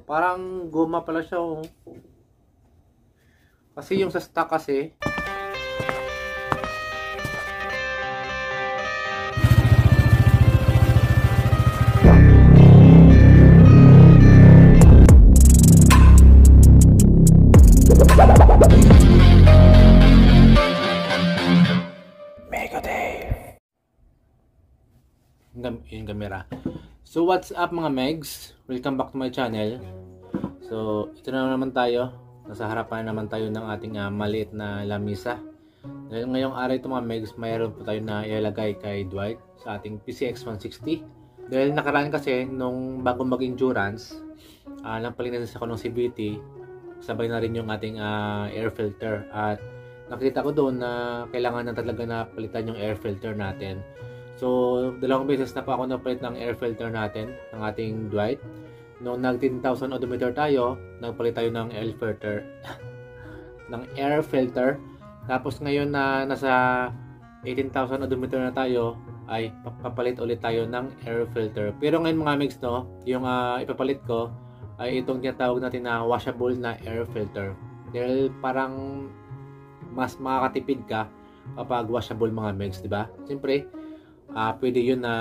Parang goma pala siya, oh. Kasi yung sa stock kasi, yung camera. So what's up mga Megs? Welcome back to my channel. So ito na naman tayo. Nasa harapan naman tayo ng ating maliit na lamisa. Dahil ngayong araw ito mga Megs, mayroon po tayo na ilalagay kay Dwight sa ating PCX 160. Dahil nakaraan kasi nung bago mag-endurance, napalinis ako ng CVT. Sabay na rin yung ating air filter. At nakita ko doon na kailangan na talaga na palitan yung air filter natin. So, dalawang beses na pa ako napalit ng air filter natin, ng ating Dwight. Noong nag 10,000 odometer tayo, nagpalit tayo ng air filter. ng air filter. Tapos ngayon na nasa 18,000 odometer na tayo, ay papalit ulit tayo ng air filter. Pero ngayon mga mix, no, yung ipapalit ko ay itong tinatawag natin na washable na air filter. Dahil parang mas makakatipid ka kapag washable mga mix, di ba? Siyempre, pwede yun na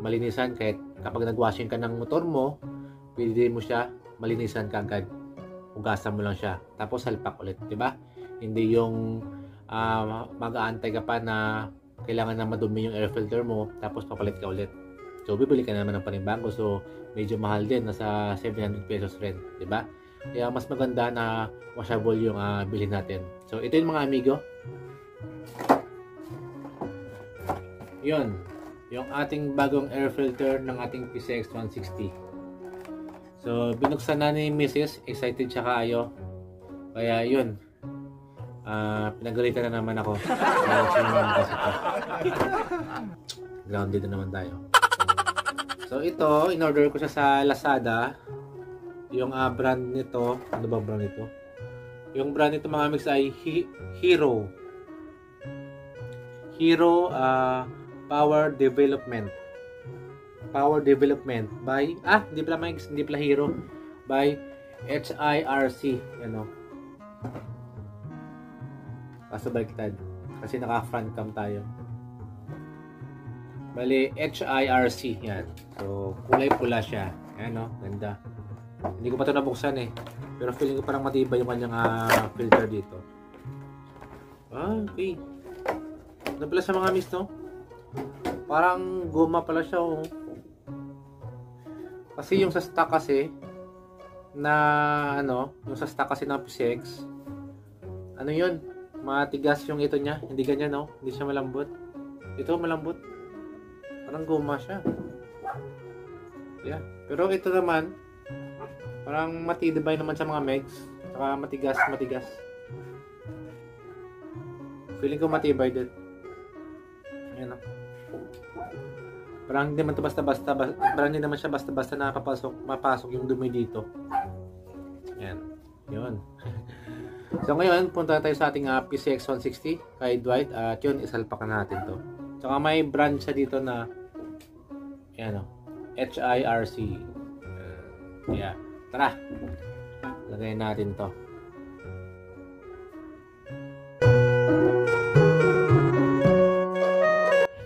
malinisan kahit kapag nagwashing ka ng motor mo, pwede mo siya malinisan ka agad. Hugasan mo lang siya. Tapos salpak ulit, di ba? Hindi yung mag-aantay ka pa na kailangan na madumi yung air filter mo, tapos papalit ka ulit. So, bibili ka naman ng panibago. So, medyo mahal din. Nasa 700 pesos rin, di ba? Kaya mas maganda na washable yung bilhin natin. So, ito yung mga amigo. Yun, yung ating bagong air filter ng ating PCX 160. So, binuksan na ni Mrs. Excited siya kaayo. Kaya yun, pinagalitan na naman ako. Grounded na naman tayo. So, ito, in-order ko siya sa Lazada. Yung brand nito, ano ba brand nito? Yung brand nito mga mix ay Hero. Hero, Power Development by hindi pala Mike's, hindi pala Hero, by HIRC, ano, kasabaliktad kasi naka front cam tayo, bali HIRC yan. So kulay pula siya, ayan, no, ganda. Hindi ko pa ito nabuksan pero feeling ko parang matibay yung kanyang filter dito. Okay, ano pala sa mga miss, no? Parang goma pala siya, oh. Kasi yung sa stock kasi na ano, yung sa stock kasi ng PCX, ano yun, matigas yung ito niya, hindi ganyan, no? Hindi siya malambot. Ito malambot. Parang goma siya. Yeah. Pero ito naman parang matibay naman sa mga megs. Saka matigas. Feeling ko matibay din. Ayan, no? Parang hindi naman ito basta-basta, parang hindi naman siya basta-basta na mapasok yung dumi dito. Yan. Yun. So ngayon, punta tayo sa ating PCX 160 kay Dwight. At yun, isalpak na natin to. Saka may brand siya dito na yan, HIRC. Yeah. Tara! Lagay natin to.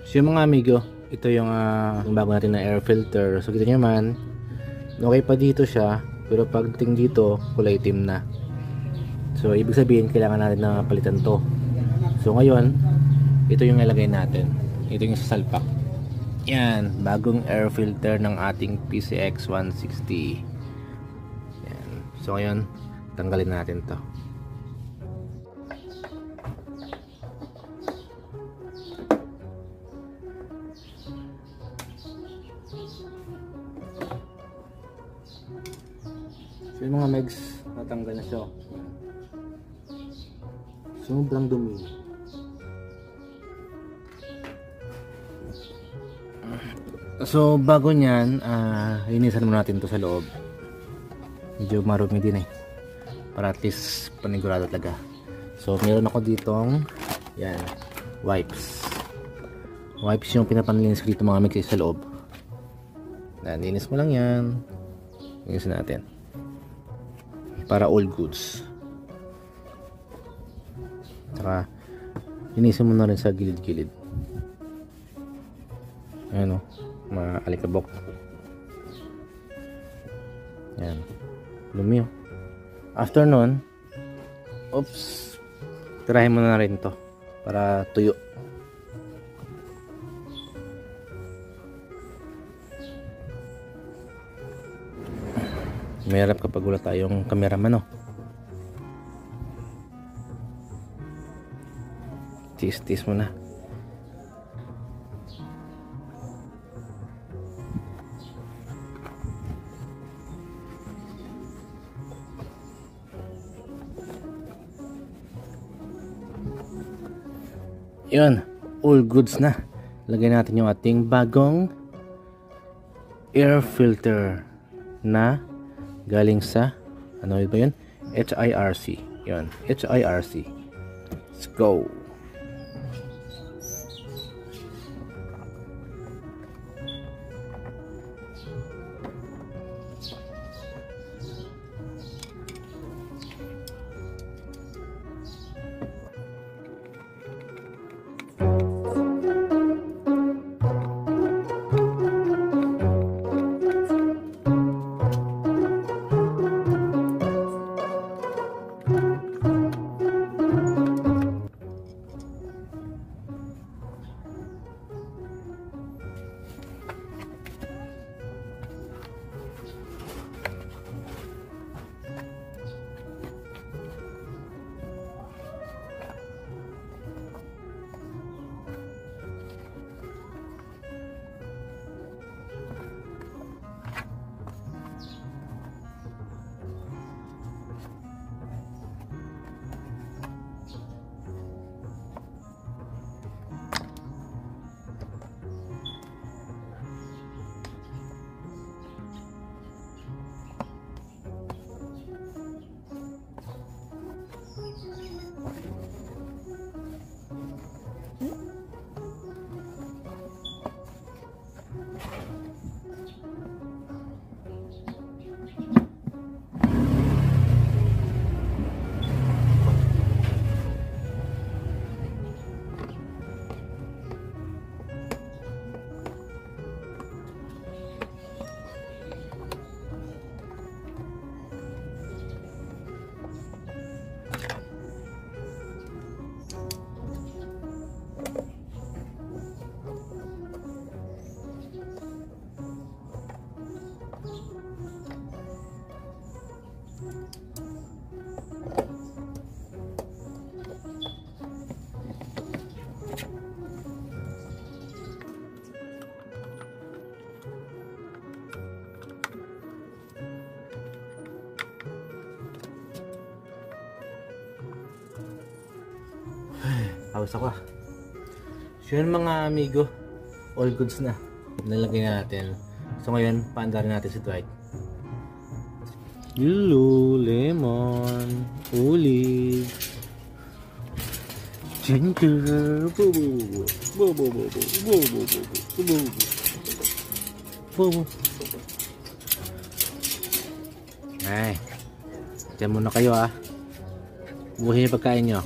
So yung mga amigo, ito yung bago natin na air filter. So kita nyo man, okay pa dito siya, pero pagdating dito, kulay itim na. So ibig sabihin, kailangan natin na palitan to. So ngayon, ito yung ilagay natin. Ito yung sasalpak. Yan, bagong air filter ng ating PCX 160. Yan. So ngayon, tanggalin natin to. So yung mga megs, natanggal na siya. Sobrang dumi. So bago nyan, linisan muna natin to sa loob. Medyo marumi din para at least panigurado talaga. So meron ako ditong yan, wipes yung pinapanlinis ko dito mga megs sa loob. Linis mo lang yan. Linisin natin. para all goods. Saka linisin mo na rin sa gilid-gilid. Ayan o, mga alikabok. Ayan, lumi o. After nun, oops, tirahin mo na rin to para tuyo. Mahirap kapag wala tayong cameraman, no? Tiis-tiis mo na. Yun, all goods na. Lagay natin yung ating bagong air filter na galing sa, ano ba yun? HIRC. Yun, HIRC. Let's go. Hawas ako. So yun mga amigo, all goods na. Nalagay natin. So ngayon, paandarin natin si Dwight. Yellow, lemon, olive, ginger, ay, dyan muna kayo ah. Buhin yung pagkain nyo.